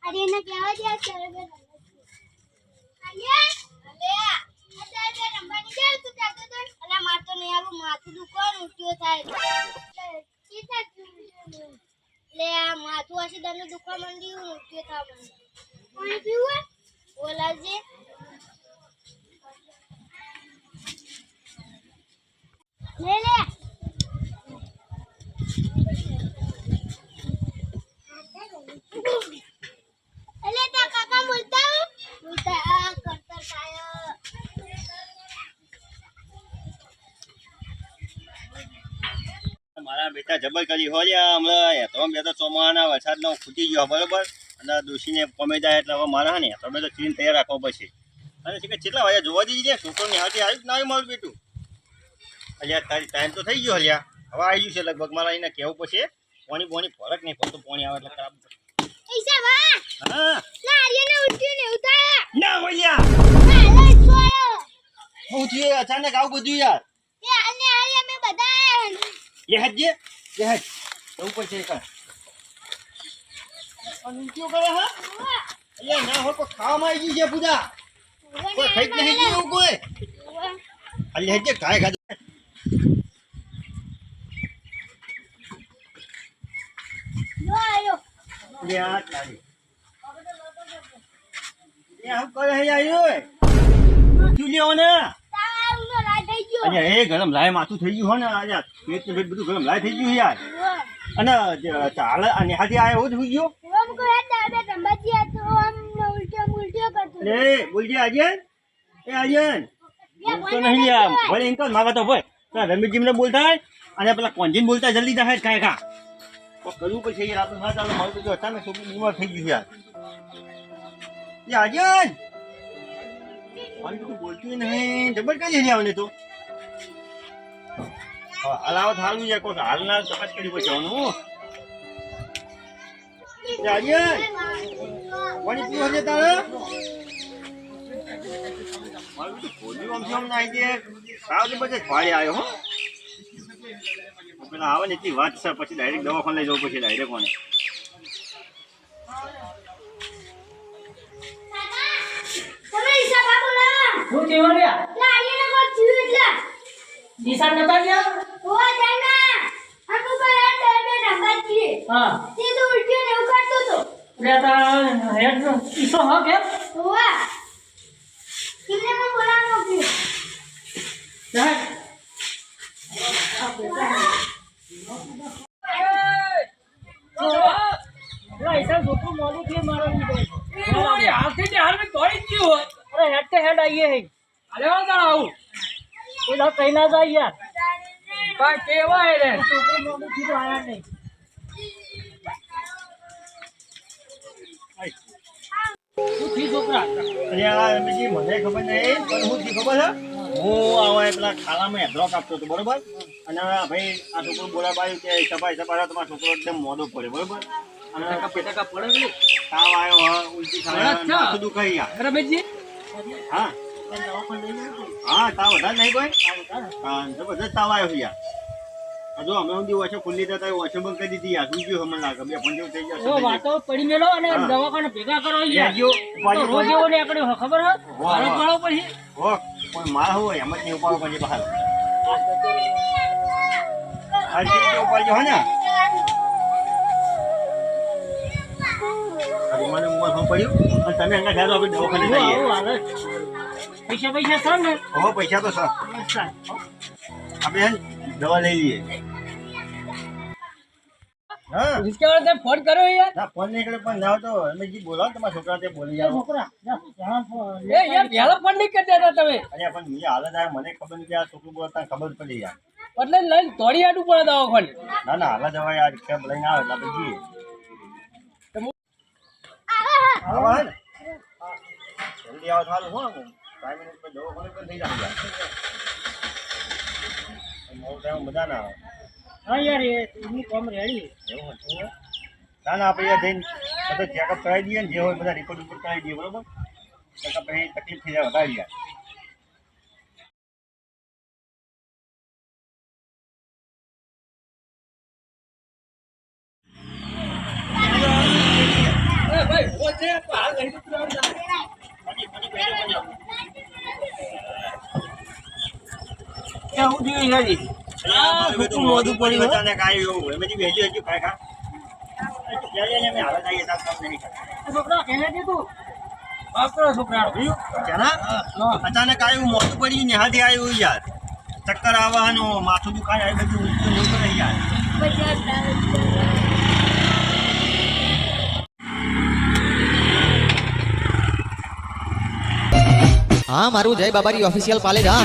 अरे ना क्या हो गया चल बे आलिया अले अरे रंबानी जा तू जातो तो अला मार तो नहीं आलू माथું દુખવા ઉઠ્યો થાય कीता ले आ माथું આસી દને દુખવા માંડ્યું ઉઠ્યો થા મને પાણી પીવું બોલા જે ले ले अले ता काका बोलता करतर काय મારા બેટા જબર કરી હોલ્યા હમણાં તો બે તો ચોમાના વરસાદનો ખૂટી ગયો બરોબર અને દોશીને કમે જાય એટલે હવે મારા ને તમે તો ક્લીન તૈયાર રાખવો પડશે અને કેટલા વાગ્યા જોવા દીધી છે છોકરોની હાથી આવી જ ના આવી મારું બેટું અલ્યા તારી ટાઈમ તો થઈ ગયો અલ્યા હવે આવી ગયું છે લગભગ મારા એને કહેવું પડશે પાણી ફરક નહીં પડતું પાણી આવે એટલે ખરાબ ऐसा बा હા ना आर्यने उठ्યું ને ઉતાર ના બોલ્યા હાલો છોડો હું થયું અચાનક આવું બધું યાર એ અને આર્ય મે બધાય લે હજે લે હજ જવું પડશે એક અને ક્યું કરે હા અલ્યા ના હો કોઈ ખાવામાં આવી ગઈ છે પૂજા કોઈ ખાઈ જ નહીં ગયું કોઈ અલ્યા હજે કાય ખાધું લો આયો લે આ તારી એ આમ કરે હે આયો તું લેવો ને તાવનો રાઈ થઈ ગયો અલ્યા એ ગરમ લાય માથું થઈ ગયું હો ને અલ્યા પેટ બધું ગરમ લાય થઈ ગયું યાર અને ચાલ અને હાથી આયો જ હોઈ ગયો ઓમ કો હે દાદા રંબાજી આ તો આમ ઉલટો કરતો લે બોલજે આજન એ આજન તો નહીં યાર ભલે ઇનકો માગા તો ભાઈ તો રમીજીમને બોલતા અને પેલા કોંજીન બોલતા જલ્દી જાય કાય કા તો કરવું પછી યાર આપણે ના ચાલે મારું તો અચાનક છોકરી બીમાર થઈ ગયું યાર એ આજન મારી તો બોલતું નહીં જબર કઈ જઈ આવને તો અલાવ થાળું છે કોઈ હાલના તપાસ કરી બચાવવાનું આજન પાણી પીવો છે તારે મારું તો ખોલ્યું આમ જેમ ના આવી દે સાવ પછી ફાળી આવ્યો હો પેલા આવે ને એટલી વાત છે પછી ડાયરેક્ટ દવાખાને લઈ જવું પછી ડાયરેક્ટ કોને તમે હિસાબ આપો લા હું કેવો લ્યા લા આર્યને કોક થયું એટલે નિશાન નતા ગયા ઓ જાના અમુ પર હે દાદા રંબાજી હા તે તો ઉલટ્યો ને એવું કરતો તો લે તા હેડ ઈસો હ કે ઓવા કિમને મે બોલાવો કે હેડ ऐसा छोटू मोलू के मारो नहीं आखिर हाल में दौड़ी क्यों हो अरे हेड के हेड आइए है अरे वो जरा आओ कोई ना कहीं ना जाए यार का केवा है रे छोटू मोलू की तो आया नहीं तू ठीक छोकरा અલ્યા રમેશજી મને ખબર નહીં પણ હું થી ખબર છે હું આવા પેલા ખાલામાં હેદરો કાપતો હતો બરોબર અને ભાઈ આ છોકરો બોલાવાયું કે સફાઈ તમારો છોકરો એકદમ મોડો પડે બરોબર અને पेटा का पड़ गई તાવ આવ્યો ઉલટી થાય માથું દુખાઈ ગયા रमेश जी હા હા તાવ વધારે નહીં કોઈ હા જબરદસ્ત તાવ આવ્યો છે યાર જો અમે ઊંધી ઓછો ખુલ્લી જતા ઓછો બંધ કરી દીધી યાર શું ગયું મને લાગે બે પણ થઈ वो જશે वातो पड़ी मेलो અને દવાખાને ભેગા કરો યાર જો તો રોજ એવો ને એકડે ખબર હે મારો પાડો પછી હો કોઈ માર હોય એમ જ નહીં ઉપાડો પછી બહાર આ જે ઉપાડજો હે ને મને મોર ફોન પડ્યું અને તમે અંગા જાજો આપણે દવાખાને જઈએ પૈસા પૈસા સર ને હો પૈસા તો સર આપણે દવા લઈ લઈએ હા રિક્ષાવાળા સાહેબ ફોન કર્યો યાર ના ફોન નહીં કરે પણ જાઓ તો અમે જી બોલાવો તમારા છોકરા તે બોલી જાઓ છોકરા એ યાર પહેલો ફોન નહીં કરી દેતા તમે અરે પણ મેં હાલત આવે મને ખબર નથી આ છોકરું બોલતા ખબર જ પડી યાર એટલે લઈને દોડી આડું પડે દવાખાને ના ના હાલત હવે આ રિક્ષા લઈને આવે એટલે આપણે જઈએ આવો હે ને જલ્દી આવો સારું હો 5 મિનિટ પર દવાખાને પણ થઈ જાય મોડું ટાઈમ બધા ના આવે હા યાર એની કોમ રેડી એવું હતું ના ના આપણે જઈને બધું ચેકઅપ કરાવી દઈએ ને જે હોય બધા રિપોર્ટ ઉપર કરાવી દઈએ બરોબર ચેકઅપ પછી તકલીફ થઈ જાય વધારી જાય ભાઈ ઓ છે હાલ લઈ તો કેવું જોઈએ યારી મોઢું પડી બધાને કાંઈ એવું એમ હજી વહેલી હજી ખાય ખા અમે હાલત આવીએ તાર કામ નહીં કરતા છોકરા કેને કીધું બાપરો છોકરા અચાનક આવ્યું મોઢું પડ્યું ને હાથી આવ્યું યાર ચક્કર આવવાનું માથું દુખાય આવી બધું ઊંચું નહીં યાર हाँ मारू जय बाबारी ऑफिशियल पाले जा